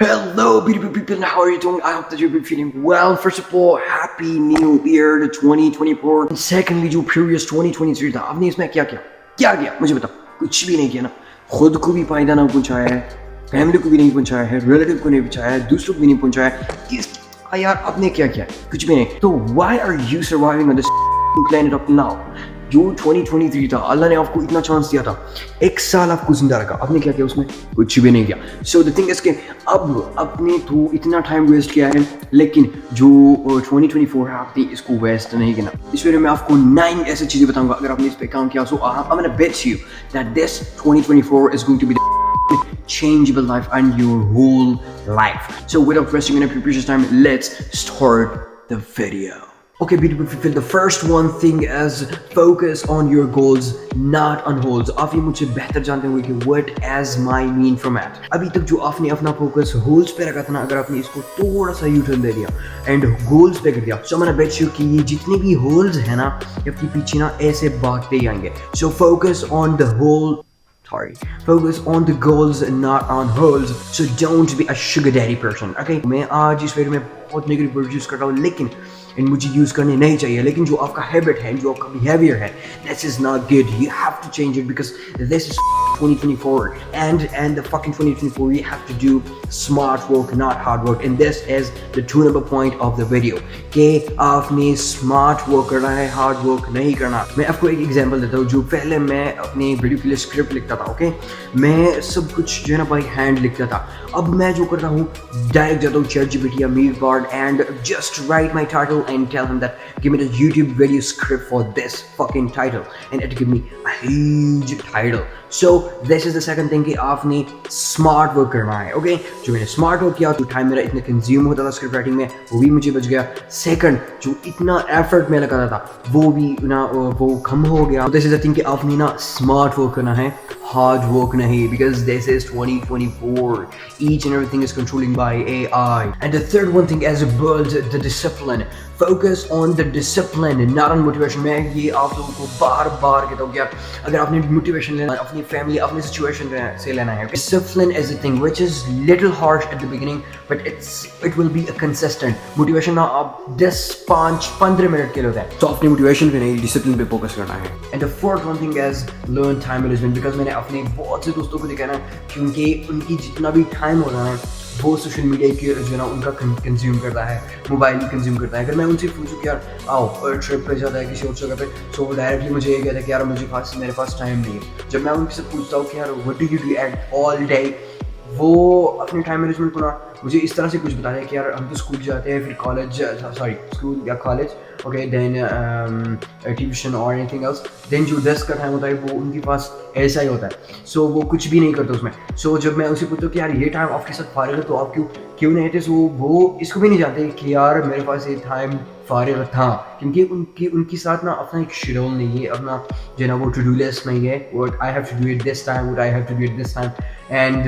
Hello, beautiful people. How are you doing? I hope that you've been feeling well. First of all, Happy New Year to 2024. And secondly, जो previous 2023 था, आपने इसमें क्या किया? क्या किया? मुझे बताओ। कुछ भी नहीं किया ना। खुद को भी फायदा ना पहुंचाया है, फैमिली को भी नहीं पहुंचाया है, रिलेटिव को नहीं पहुंचाया है, दूसरों को भी नहीं पहुंचाया है। यार, आपने क्या किया? कुछ भी नहीं। तो why are you surviving on this planet up now? जो 2023 था, अल्लाह ने आपको इतना चांस दिया था, एक साल आपको जिंदा रखा, आपने क्या किया उसमें? कुछ भी नहीं किया। सो द थिंग इज के अब आपने तो इतना टाइम वेस्ट किया है, लेकिन जो 2024 है आपने इसको वेस्ट नहीं किया। इस वीडियो में आपको 9 ऐसी चीज़ें बताऊंगा, अगर आपने इस पे काम किया, सो I'm gonna bet you that this 2024 is going to be the changeable life and your whole life. So without wasting any precious time, let's start the video. Okay, beautiful people, the first one thing is focus on your goals, not on goals. आप ये मुझसे बेहतर जानते होंगे कि what is my mean from it. अभी तक जो आपने अपना फोकस goals पे रखा था ना, अगर आपने इसको थोड़ा सा U-turn दे दिया and goals पे कर दिया, so I'm gonna bet you कि ये जितने भी holes हैं ना, आपके पीछे ना ऐसे भागते ही आएंगे. So focus on the focus on the goals and not on holes. So don't be a sugar daddy person. Okay, मैं आज इस वीडियो में बहुत नेगेटिव वर्ड यूज कर रहा हूँ, लेकिन मुझे यूज करने नहीं चाहिए। लेकिन जो आपका हैबिट है, जो आपका बिहेवियर है, this is not good. You have to change it because this is 2024 and the fucking 2024 we have to do smart work, not hard work. And this is the 2 point of the video कि आपने smart work करना है, hard work नहीं करना। मैं आपको एक example देता हूँ। जो पहले मैं अपनी वीडियो के लिए स्क्रिप्ट लिखता था, ओके, मैं सब कुछ जो है ना बाई हैंड लिखता था। अब मैं जो करता हूँ, डायरेक्ट जाता हूँ ChatGPT या Meetbard and just write my title and tell him that give me the YouTube video script for this fucking title, and it give me a huge title. So this is the second thing कि आपने smart work करना है, okay? जो मैंने smart work किया, तो time मेरा इतना कंज्यूम होता था स्क्रिप्ट राइटिंग में, वो भी मुझे बच गया। सेकंड, जो इतना एफर्ट मैं लगाता था, वो भी ना वो कम हो गया। दिस इज द थिंग कि आपने ना स्मार्ट वर्क करना है, hard work nahi, because this is 2024. Each and everything is controlling by AI. And the third one thing is build the discipline. Focus on the discipline, not on motivation. मैं ये आप लोगों को बार बार कहता हूँ कि यार, अगर आपने मोटिवेशन लेना है, अपनी फैमिली, अपनी सिचुएशन से लेना है, discipline is a thing which is little harsh at the beginning, but it will be a consistent. Motivation ना आप 10-15 मिनट के लिए होता है, तो अपनी मोटिवेशन पे नहीं, डिसिप्लिन पे फोकस करना है। And the fourth one thing is learn time management, because मैंने अपने बहुत से दोस्तों को देखा ना, क्योंकि उनकी जितना भी टाइम होता है ना, वो सोशल मीडिया की जो है ना उनका कंज्यूम करता है, मोबाइल ही कंज्यूम करता है। अगर मैं उनसे पूछूं कि यार आओ ट्रिप पे जाता है किसी और जगह पे, सो वो डायरेक्टली मुझे ये कहता है कि यार मेरे पास टाइम नहीं है। जब मैं उनसे पूछता हूँ कि यार what do you do at all day, वो अपने टाइम मैनेजमेंट को ना मुझे इस तरह से कुछ बताया है कि यार हम तो स्कूल जाते हैं, फिर कॉलेज, स्कूल या कॉलेज, ओके, देन ट्यूशन और एनीथिंग एल्स, देन जो 10 का टाइम होता है वो उनके पास ऐसा ही होता है। सो वो कुछ भी नहीं करते उसमें। सो जब मैं उनसे पूछता हूँ कि यार ये टाइम आपके साथ फारिग है, तो आप क्यों नहीं थे, सो वो इसको भी नहीं जानते कि यार मेरे पास ये टाइम फारिग था, क्योंकि उनके साथ ना अपना एक शेड्यूल नहीं है, अपना जो है ना वो टू डू लिस्ट नहीं है, what I have to do it this time, what I have to do it this time, and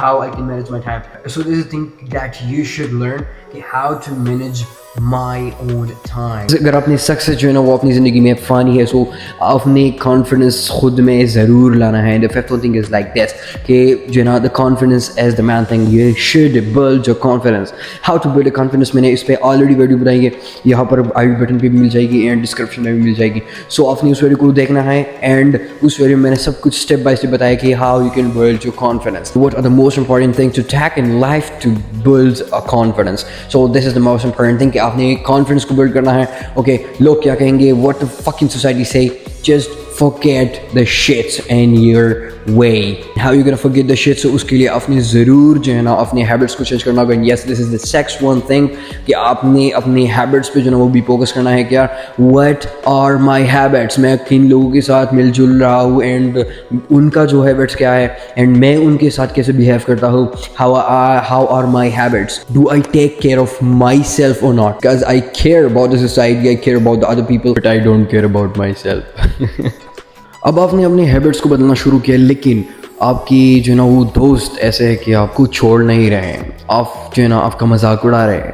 how I can manage my time. So this is thing that you should learn कि how to manage my own time. अगर अपनी success जो है ना वो अपनी ज़िंदगी में पानी है, सो अपने कॉन्फिडेंस खुद में ज़रूर लाना है। The fifth thing is like this कि जो है ना the confidence is the main thing, you should build your confidence. How to build confidence, मैंने इस पर ऑलरेडी वीडियो बनाई है, यहाँ पर आई बटन पे भी मिल जाएगी एंड डिस्क्रिप्शन में भी मिल जाएगी। सो आपने उस वीडियो को देखना है, एंड उस वीडियो में मैंने सब कुछ स्टेप बाय स्टेप बताया कि how you can build your confidence, what are the most important thing to take in life to build a confidence. So this is the most important thing कि आपने confidence को build करना है। Okay, लोग क्या कहेंगे, व्हाट द फकिंग सोसाइटी से, just forget the shits in your way. How you gonna forget the shit? So उसके लिए आपने ज़रूर जो है ना अपने हैबिट्स को चेंज करना होगा। yes, this is the next one thing कि आपने अपने हैबिट्स पे जो है ना वो भी फोकस करना है कि यार what are my habits, मैं किन लोगों के साथ मिलजुल रहा हूँ, एंड उनका जो हैबिट्स क्या है, एंड मैं उनके साथ कैसे बिहेव करता हूँ, how are my habits, do I take care of myself or not, because I care about the society, I care about the other people, but I don't care about myself. अब आपने अपने habits को बदलना शुरू किया, लेकिन आपकी जो है ना वो दोस्त ऐसे है कि आपको छोड़ नहीं रहे हैं, आप जो है ना आपका मजाक उड़ा रहे हैं,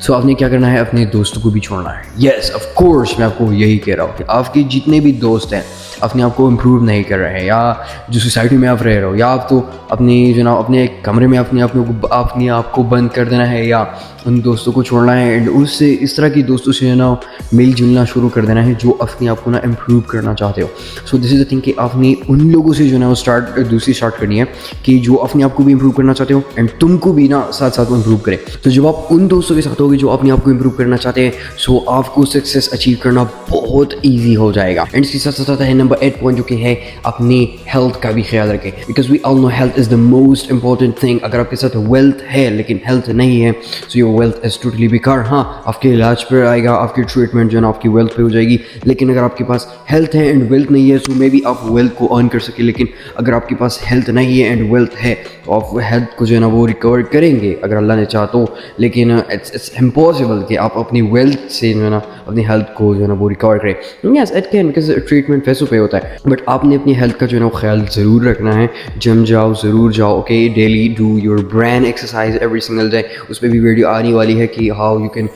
सो आपने क्या करना है, अपने दोस्तों को भी छोड़ना है। येस ऑफ कोर्स मैं आपको यही कह रहा हूँ कि आपके जितने भी दोस्त हैं अपने आप को इम्प्रूव नहीं कर रहे हैं, या जो सोसाइटी में आप रह रहे हो, या आप तो अपनी जो ना अपने एक कमरे में अपने आप को बंद कर देना है, या उन दोस्तों को छोड़ना है एंड उससे इस तरह की दोस्तों से ना मिल जुलना शुरू कर देना है जो अपने आप को ना इम्प्रूव करना चाहते हो। So this is the thing कि आपने उन लोगों से जो ना वो दूसरी स्टार्ट करनी है कि जो अपने आप को भी इम्प्रूव करना चाहते हो एंड तुमको भी ना साथ साथ में इम्प्रूव करें। तो जब आप उन दोस्तों के साथ होगे जो अपने आप को इम्प्रूव करना चाहते हैं, सो आपको सक्सेस अचीव करना बहुत ईजी हो जाएगा। एंड इसके साथ साथ है नंबर 8 पॉइंट जो कि है अपनी हेल्थ का भी ख्याल रखें, because we all know health is the most important thing. अगर आपके साथ वेल्थ है लेकिन हेल्थ नहीं है, so your wealth is totally बेकार। हाँ, आपके इलाज पर आएगा, आपकी ट्रीटमेंट जो है ना आपकी वेल्थ पे हो जाएगी, लेकिन अगर आपके पास हेल्थ है एंड वेल्थ नहीं है, सो मे बी आप वेल्थ को अर्न कर सके, लेकिन अगर आपके पास हेल्थ नहीं है एंड वेल्थ है तो आप हेल्थ को जो है ना वो रिकवर करेंगे अगर अल्लाह ने चाहा तो, लेकिन इट्स इम्पॉसिबल कि आप अपनी वेल्थ से जो है ना अपनी हेल्थ को जो है ना वो रिकवर करें। Yes it can, because treatment पैसों पे होता है, बट आपने अपनी हेल्थ का जो है ना ख्याल ज़रूर रखना है। जिम जाओ, ज़रूर जाओ, okay, daily do your brain exercise every single day. उस पर भी वीडियो आने वाली है कि हाउ यू कैन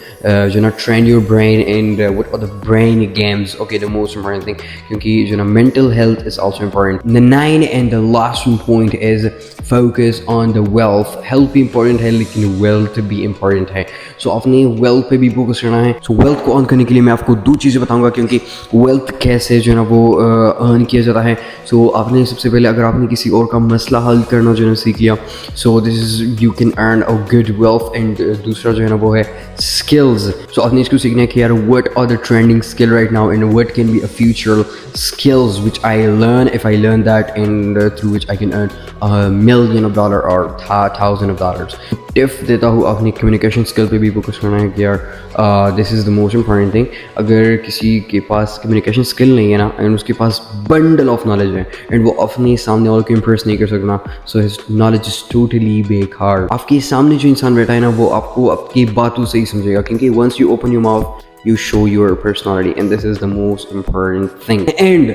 जो ना train your brain and what are the brain games, okay, the most important thing, क्योंकि जो ना mental health is also important. The 9 and the last point is focus on the wealth. Health भी important है लेकिन wealth भी important है, सो आपने wealth पे भी फोकस करना है। सो वेल्थ को अर्न करने के लिए मैं आपको 2 चीज़ें बताऊंगा, क्योंकि वेल्थ कैसे जो है ना वो अर्न किया जाता है। सो आपने सबसे पहले अगर आपने किसी और का मसला हल करना जो है ना सीख लिया, सो this is you can earn a good wealth. And दूसरा जो है ना वो है स्किल्स। सो आपने इसको सीखना है कि यार what are the trending skill right now and what can be a future skills which I learn if I learn that, and through which I can earn $1,000,000 or $1,000. Tip देता हूँ, अपनी कम्युनिकेशन स्किल पे भी focus करना है कि यार this is the most important thing. अगर किसी के पास कम्युनिकेशन स्किल नहीं है ना एंड उसके पास बंडल ऑफ नॉलेज है एंड वो अपने सामने वालों को इम्प्रेस नहीं कर सकना, so his knowledge is totally बेकार। आपके सामने जो इंसान बैठा है ना वो आपको आपकी बातों से ही समझेगा, क्योंकि once you open your mouth you show your personality and this is the most important thing. And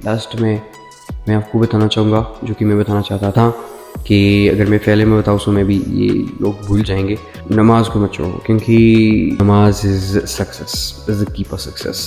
last में मैं आपको बताना चाहूँगा जो कि मैं बताना चाहता था कि अगर मैं पहले में बताऊँ तो मैं भी ये लोग भूल जाएंगे, नमाज को मत छोड़ो, क्योंकि नमाज is success, is the keeper success.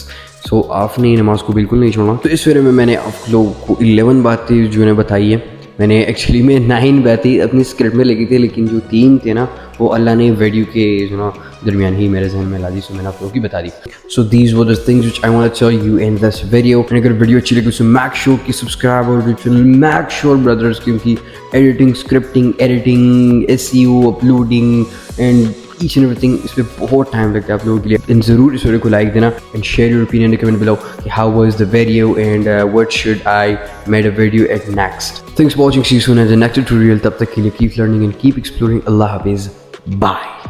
So आपने नमाज को बिल्कुल नहीं छोड़ना। तो इस वीडियो में मैंने आप लोगों को 11 बातें जो है बताई है। मैंने एक्चुअली में 9 बातें अपनी स्क्रिप्ट में लिखी थी, लेकिन जो 3 थे ना वो अल्लाह ने वीडियो के जो ना दरमियान ही मेरे जहन में ला दी, सो मैंने आप लोगों की बता दी। So these were the things which I want to tell you in this video. अगर वीडियो अच्छी लगी तो मेक श्योर कि सब्सक्राइब और चैनल मेक श्योर ब्रदर्स, क्योंकि editing, scripting, editing, SEO, uploading and each and everything, इस पर बहुत टाइम लगता है आप लोगों के लिए। एंड ज़रूर इस वीडियो को लाइक देना and share your opinion in comment below कि how was the video and what should I made a video at next. Thanks for watching, see you soon at the next tutorial. तब तक के लिए keep learning and keep exploring. अल्लाह हाफिज़, bye.